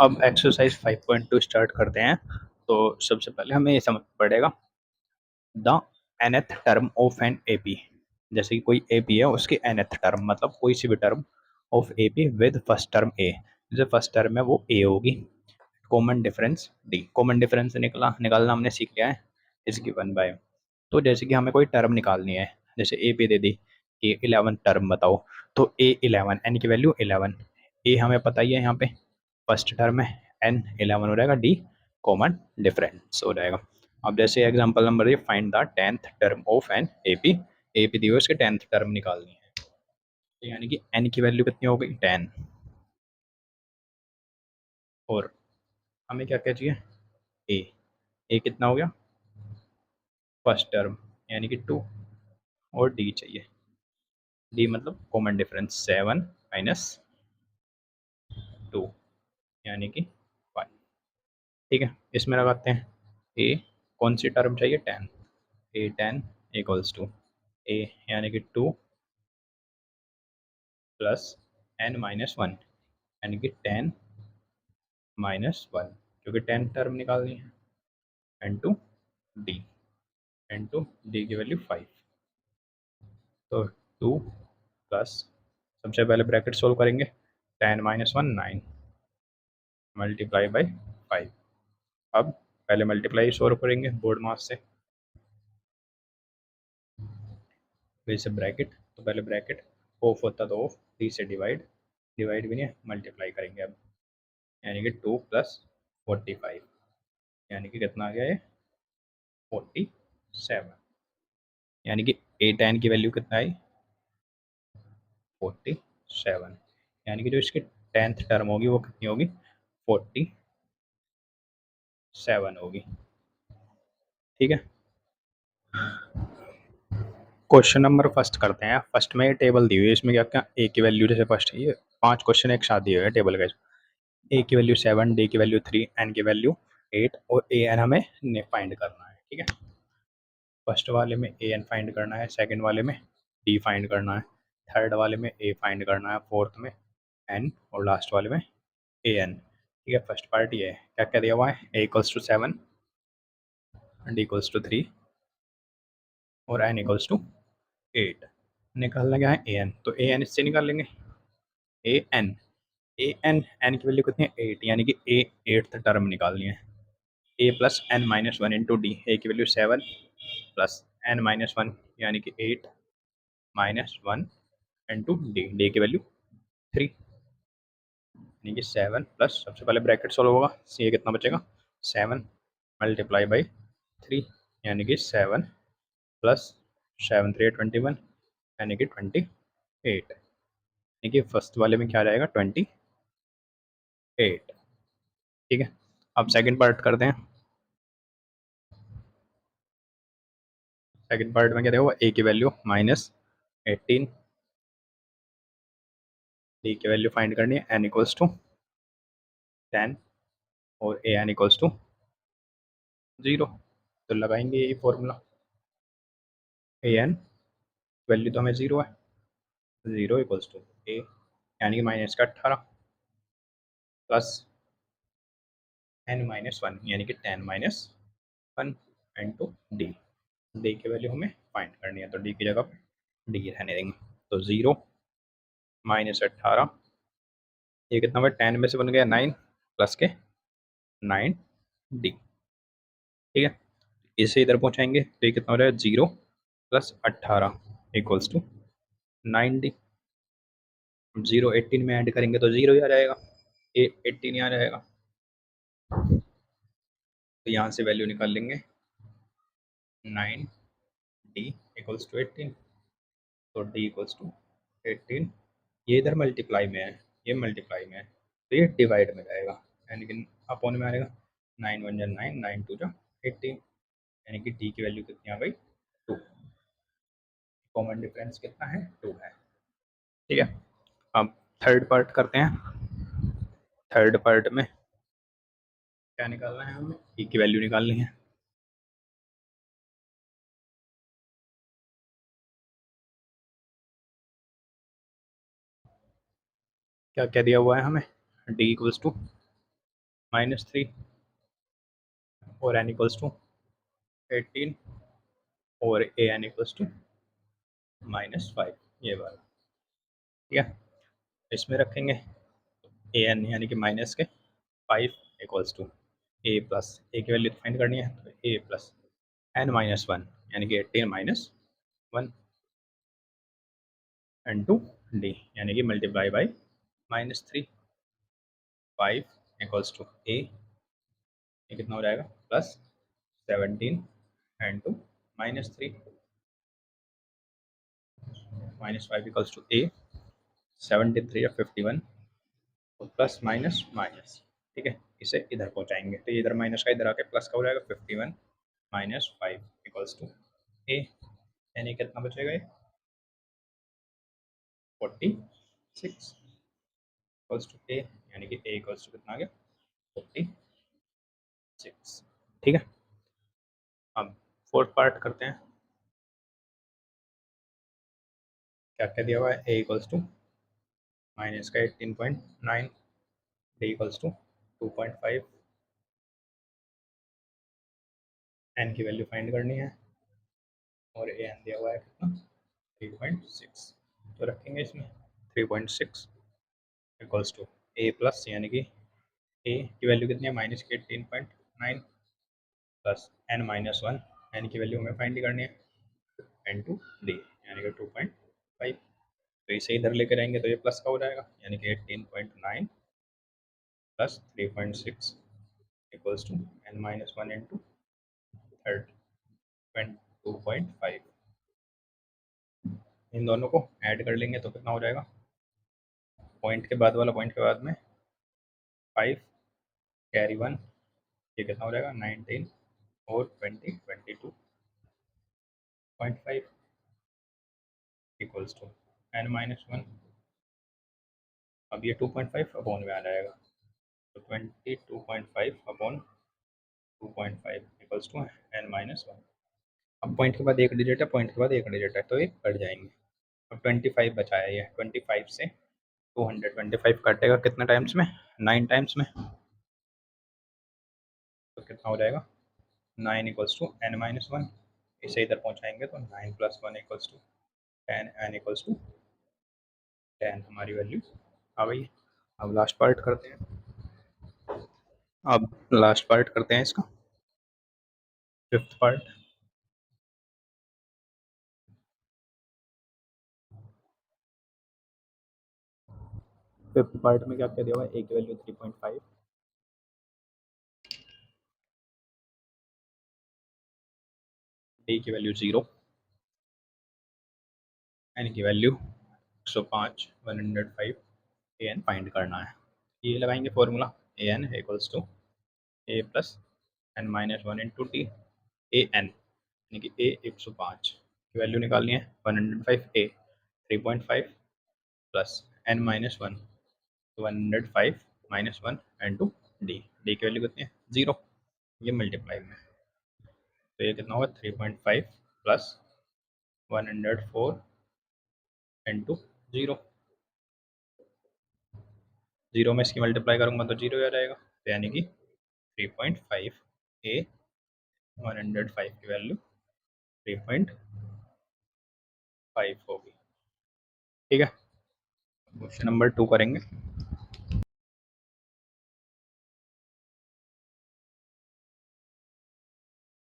अब exercise 5.2 start करते हैं। तो सबसे पहले हमें ये समझ पड़ेगा the nth term of an AP. जैसे कि कोई एपी है, उसकी nth टर्म मतलब कोई सी भी term of AP with first term a. जैसे फर्स्ट टर्म है वो ए होगी, common difference d. Common difference निकालना हमने सीख लिया है, इज गिवन बाय। तो जैसे कि हमें कोई टर्म निकालनी है, जैसे ए पे दे दी ए 11 टर्म बताओ, तो ए 11 एन की वैल्यू 11। ए हमें पता ही है, यहाँ पे फर्स्ट टर्म है, एन 11 हो जाएगा, डी कॉमन डिफरेंस हो जाएगा। अब जैसे एग्जांपल नंबर ये, find the 10th term of an AP. AP दी हुई है, उसके 10th टर्म निकालनी है, तो यानी कि एन की वैल्यू कितनी हो गई 10, और हमें क्या क्या चाहिए ए। ए कितना हो गया फर्स्ट टर्म यानी कि 2, और डी चाहिए, डी मतलब कॉमन डिफरेंस 7 माइनस 2 यानी कि 5। ठीक है, इसमें लगाते हैं ए, कौन सी टर्म चाहिए 10, ए 10 इक्वल्स टू ए यानी कि 2 प्लस एन माइनस 1 यानी कि 10 माइनस 1, क्योंकि 10 टर्म निकालनी है, N to D, N to D की वैल्यू 5। तो 2 प्लस, सबसे पहले ब्रैकेट सोल्व करेंगे, 10 माइनस 1 9 मल्टीप्लाई बाई 5। अब पहले मल्टीप्लाई सोल्व करेंगे बोर्ड मास से, फिर से ब्रैकेट, तो पहले ब्रैकेट ऑफ होता तो ऑफ, डी से डिवाइड, डिवाइड भी नहीं मल्टीप्लाई करेंगे अब, यानी कि 2 प्लस 45 यानी कि कितना आ गया ये 47, यानी कि ए 10 की वैल्यू कितना आई 47, यानी कि जो इसकी 10th टर्म होगी वो कितनी होगी 47 होगी। ठीक है, क्वेश्चन नंबर फर्स्ट करते हैं। फर्स्ट में टेबल दी हुई है, इसमें क्या क्या ए की वैल्यू, जैसे फर्स्ट ये 5 क्वेश्चन एक साथ दिए हुए हैं टेबल का। ए की वैल्यू 7, डी की वैल्यू 3, एन की वैल्यू 8 और ए एन हमें फाइंड करना है। ठीक है, फर्स्ट वाले में ए एन फाइंड करना है, सेकंड वाले में डी फाइंड करना है, थर्ड वाले में ए फाइंड करना है, फोर्थ में एन, और लास्ट वाले में ए एन। ठीक है, फर्स्ट पार्ट ये है, क्या क्या दिया हुआ है, a equals to 7, d equals to 3 और एन इक्वल्स टू 8। निकालना क्या है ए एन, तो ए एन इससे निकाल लेंगे, A N, A N, N की वैल्यू कितनी है 8, यानी कि ए 8th टर्म निकालनी है। A plus N minus 1 into d, a की वैल्यू 7 प्लस एन माइनस 1 यानी कि 8 माइनस 1 इंटू डी, डी की वैल्यू 3 यानी कि 7 प्लस, सबसे पहले ब्रैकेट सोल्व होगा, ये कितना बचेगा 7 मल्टीप्लाई बाई 3 यानी कि 7 प्लस 7 3 21 यानी कि 28, यानी कि फर्स्ट वाले में क्या रहेगा 28। ठीक है, अब सेकंड पार्ट करते हैं। सेकंड पार्ट में क्या देखो, ए की वैल्यू -18, डी की वैल्यू फाइंड करनी है, एन इक्वल्स टू 10 और ए एन इक्वल्स टू 0। तो लगाएंगे यही फॉर्मूला, ए एन वैल्यू तो हमें 0 है, 0 इक्वल्स टू ए यानी कि माइनस का 18 प्लस एन माइनस 1 यानी कि 10 माइनस 1 इंटू डी, डी की वैल्यू हमें फाइंड करनी है, तो डी की जगह पर डी रहने देंगे। तो 0 माइनस 18, ये कितना हुआ 10 में से बन गया 9 प्लस के 9 डी। ठीक है, इसे इधर पहुंचाएंगे तो ये कितना हो जाएगा 0 प्लस 18 इक्वल्स टू 9 डी। 0 18 में ऐड करेंगे तो 0 ही आ जाएगा, 18 ही आ जाएगा। तो यहाँ से वैल्यू निकाल लेंगे 9 डी इक्वल्स टू 18, तो डी इक्वल्स टू 18, ये इधर मल्टीप्लाई में है, ये मल्टीप्लाई में है, तो ये डिवाइड में जाएगा, यानी कि अपोन में आएगा, 9 1 जा 9, 9 2 जा 18, यानी कि डी की वैल्यू कितनी आ गई 2। कॉमन डिफरेंस कितना है 2 है। ठीक है, अब थर्ड पार्ट करते हैं। थर्ड पार्ट में क्या निकालना है हमें, ई की वैल्यू निकालनी है। क्या क्या दिया हुआ है हमें, डी इक्वल्स टू -3 और n इक्वल्स टू 18 और ए एन इक्वल्स टू -5, ये वाला। ठीक है, इसमें रखेंगे ए एन यानी कि माइनस के 5 इक्वल्स टू ए प्लस, ए की वैल्यू फाइंड करनी है तो ए प्लस एन माइनस 1 यानी कि 18 माइनस 1 एन टू डी यानी कि multiply by -3 5 equals to a, ये कितना हो जाएगा plus 17 n to -3 -5 equals to a 73 या 51 तो प्लस माइनस माइनस। ठीक है, इसे इधर पहुंचाएंगे तो इधर माइनस का इधर आके प्लस का हो जाएगा 51 -5 इक्वल्स टू ए, यानी कितना बचेगा ये 46 इक्वल्स टू ए, यानी कि ए इक्वल्स टू कितना आ गया 46। ठीक है, अब फोर्थ पार्ट करते हैं। क्या क्या दिया हुआ है, ए इक्वल्स टू माइनस का 18.9, डी इक्वल्स टू 2.5, एन की वैल्यू फाइंड करनी है और ए एन दिया हुआ है कितना 3.6, तो रखेंगे इसमें 3.6 इक्वल्स टू ए प्लस यानी कि ए की वैल्यू कितनी है माइनस की 18.9 प्लस एन माइनस 1, एन की वैल्यू हमें फाइंड करनी है एन टू डी यानी कि 2.5, तो इसे इधर लेकर आएंगे तो ये प्लस का हो जाएगा यानी कि 18.9 plus 3.6 equals to N minus 1 into 2.5, इन दोनों को ऐड कर लेंगे तो कितना हो जाएगा, पॉइंट के बाद वाला पॉइंट के बाद में 5 कैरी 1, ये कितना हो जाएगा 19 और 22.5 इक्वल्स टू एन माइनस 1, अब ये 2.5 अपॉन में आ जाएगा तो 22.5 upon 2.5 equals to N minus 1। अब पॉइंट के बाद एक डिजिट है, पॉइंट के बाद एक डिजिट है तो ये कट जाएंगे। अब 25 बचा है, ये 25 से 225 कटेगा कितने टाइम्स में 9 टाइम्स में, तो कितना हो जाएगा 9 इक्वल्स टू एन माइनस 1, इसे इधर पहुंचाएंगे तो 9 plus 1 equals to 10, N equals to 10 हमारी वैल्यू आ गई। अब लास्ट पार्ट करते हैं, अब लास्ट पार्ट करते हैं इसका, फिफ्थ पार्ट। फिफ्थ पार्ट में क्या क्या दिया हुआ है, ए की वैल्यू 3.5, डी की वैल्यू 0, एन की वैल्यू 105 105, ए एन फाइंड करना है। ये लगाएंगे formula A N equals to A plus N minus 1 into T, A N यानी कि ए 105 की वैल्यू निकालनी है 105, A 3.5 plus N minus 1 105 minus 1 into D, D की वैल्यू कितनी है 0, ये मल्टीप्लाई में तो ये कितना होगा 3.5 प्लस 104 इंटू 0, 0 में इसकी मल्टीप्लाई करूँगा तो 0 आ जाएगा, तो यानी कि 3.5 ए 105 की वैल्यू 3.5 होगी। ठीक है, क्वेश्चन नंबर 2 करेंगे।